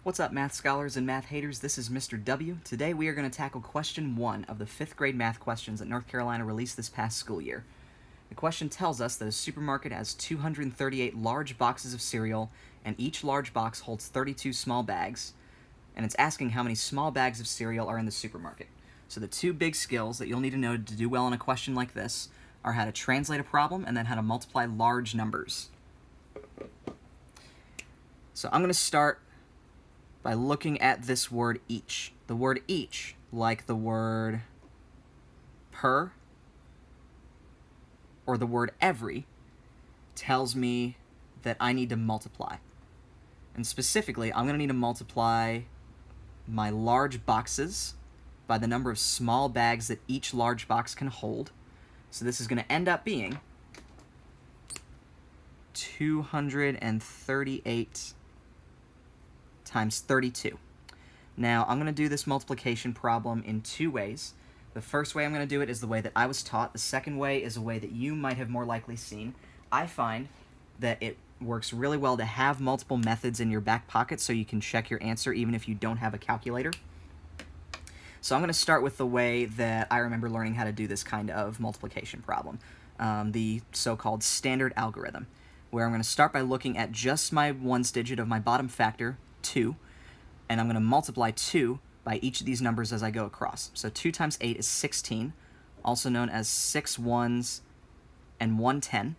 What's up, math scholars and math haters? This is Mr. W. Today we are going to tackle question 1 of the 5th grade math questions that North Carolina released this past school year. The question tells us that a supermarket has 238 large boxes of cereal, and each large box holds 32 small bags, and it's asking how many small bags of cereal are in the supermarket. So the two big skills that you'll need to know to do well in a question like this are how to translate a problem and then how to multiply large numbers. So I'm going to start by looking at this word each. The word each, like the word per or the word every, tells me that I need to multiply. And specifically, I'm going to need to multiply my large boxes by the number of small bags that each large box can hold. So this is going to end up being 238 times 32. Now, I'm going to do this multiplication problem in two ways. The first way I'm going to do it is the way that I was taught. The second way is a way that you might have more likely seen. I find that it works really well to have multiple methods in your back pocket so you can check your answer even if you don't have a calculator. So I'm going to start with the way that I remember learning how to do this kind of multiplication problem, the so-called standard algorithm, where I'm going to start by looking at just my ones digit of my bottom factor, 2, and I'm going to multiply 2 by each of these numbers as I go across. So 2 times 8 is 16, also known as 6 ones and 1 10.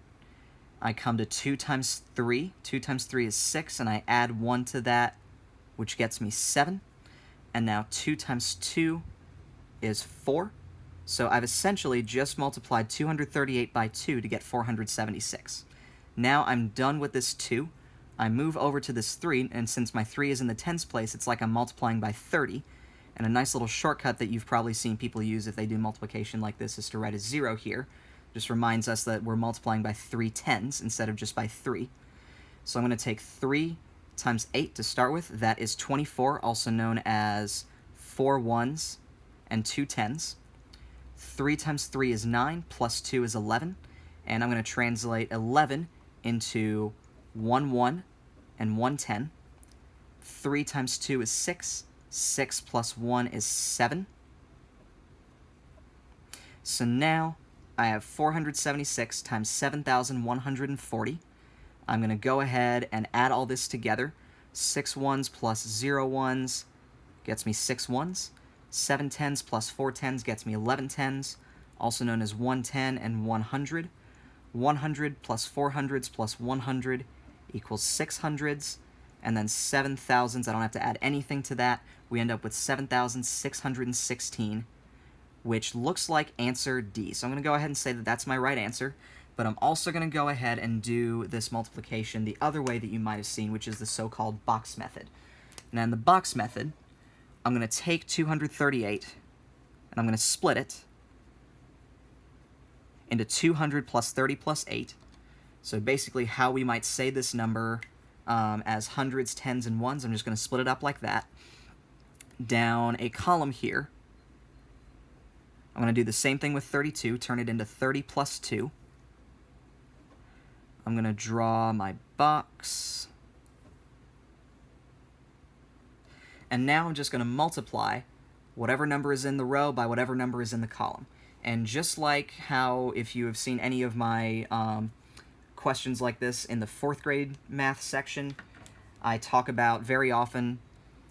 I come to 2 times 3. 2 times 3 is 6, and I add 1 to that, which gets me 7. And now 2 times 2 is 4. So I've essentially just multiplied 238 by 2 to get 476. Now I'm done with this 2. I move over to this 3, and since my 3 is in the tens place, it's like I'm multiplying by 30. And a nice little shortcut that you've probably seen people use if they do multiplication like this is to write a 0 here. Just reminds us that we're multiplying by 3 tens instead of just by 3. So I'm going to take 3 times 8 to start with. That is 24, also known as 4 ones and 2 tens. 3 times 3 is 9, plus 2 is 11. And I'm going to translate 11 into 1 1 and 1 10. 3 times 2 is 6. 6 plus 1 is 7. So now I have 476 times 7,140. I'm going to go ahead and add all this together. 6 ones plus 0 ones gets me 6 ones. 7 tens plus 4 tens gets me 11 tens, also known as 110 and 100. 100 plus 4 hundreds plus 100 equals 6 hundreds, and then 7 thousands, I don't have to add anything to that. We end up with 7,616, which looks like answer D. So I'm going to go ahead and say that that's my right answer, but I'm also going to go ahead and do this multiplication the other way that you might have seen, which is the so-called box method. Now in the box method, I'm going to take 238, and I'm going to split it into 200 plus 30 plus 8. So basically how we might say this number as hundreds, tens, and ones, I'm just going to split it up like that. Down a column here, I'm going to do the same thing with 32, turn it into 30 plus 2. I'm going to draw my box. And now I'm just going to multiply whatever number is in the row by whatever number is in the column. And just like how, if you have seen any of my questions like this in the 4th grade math section, I talk about very often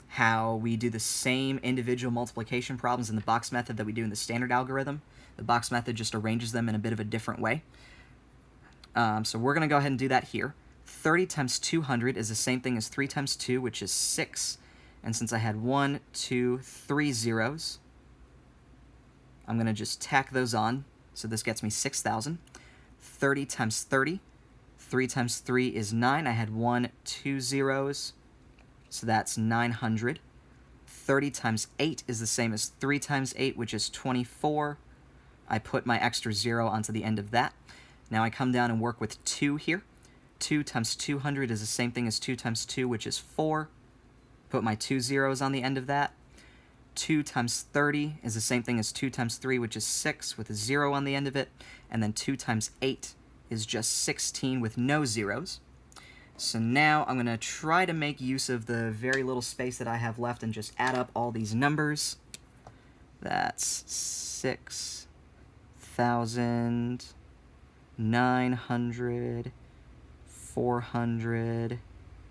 how we do the same individual multiplication problems in the box method that we do in the standard algorithm. The box method just arranges them in a bit of a different way. So we're going to go ahead and do that here. 30 times 200 is the same thing as 3 times 2, which is 6. And since I had 1, 2, 3 zeros, I'm going to just tack those on. So this gets me 6,000. 30 times 30. 3 times 3 is 9. I had 1, 2 zeros, so that's 900. 30 times 8 is the same as 3 times 8, which is 24. I put my extra 0 onto the end of that. Now I come down and work with 2 here. 2 times 200 is the same thing as 2 times 2, which is 4. Put my 2 zeros on the end of that. 2 times 30 is the same thing as 2 times 3, which is 6, with a 0 on the end of it. And then 2 times 8 is just 16 with no zeros. So now I'm going to try to make use of the very little space that I have left and just add up all these numbers. That's 6,000, 900, 400,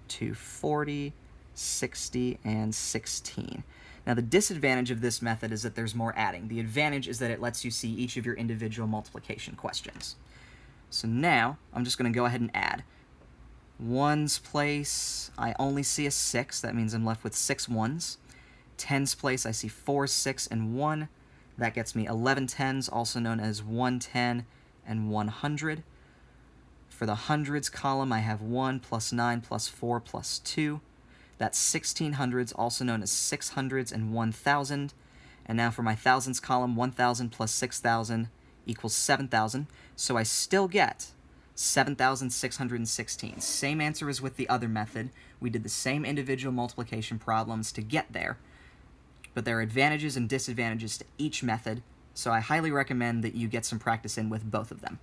240, 60, and 16. Now the disadvantage of this method is that there's more adding. The advantage is that it lets you see each of your individual multiplication questions. So now I'm just going to go ahead and add. Ones place, I only see a 6. That means I'm left with 6 ones. Tens place, I see 4, 6, and 1. That gets me 11 tens, also known as 110 and 100. For the hundreds column, I have 1 plus 9 plus 4 plus 2. That's 16 hundreds, also known as 600s and 1,000. And now for my thousands column, 1,000 plus 6,000 equals 7,000. So I still get 7,616. Same answer as with the other method. We did the same individual multiplication problems to get there, but there are advantages and disadvantages to each method, so I highly recommend that you get some practice in with both of them.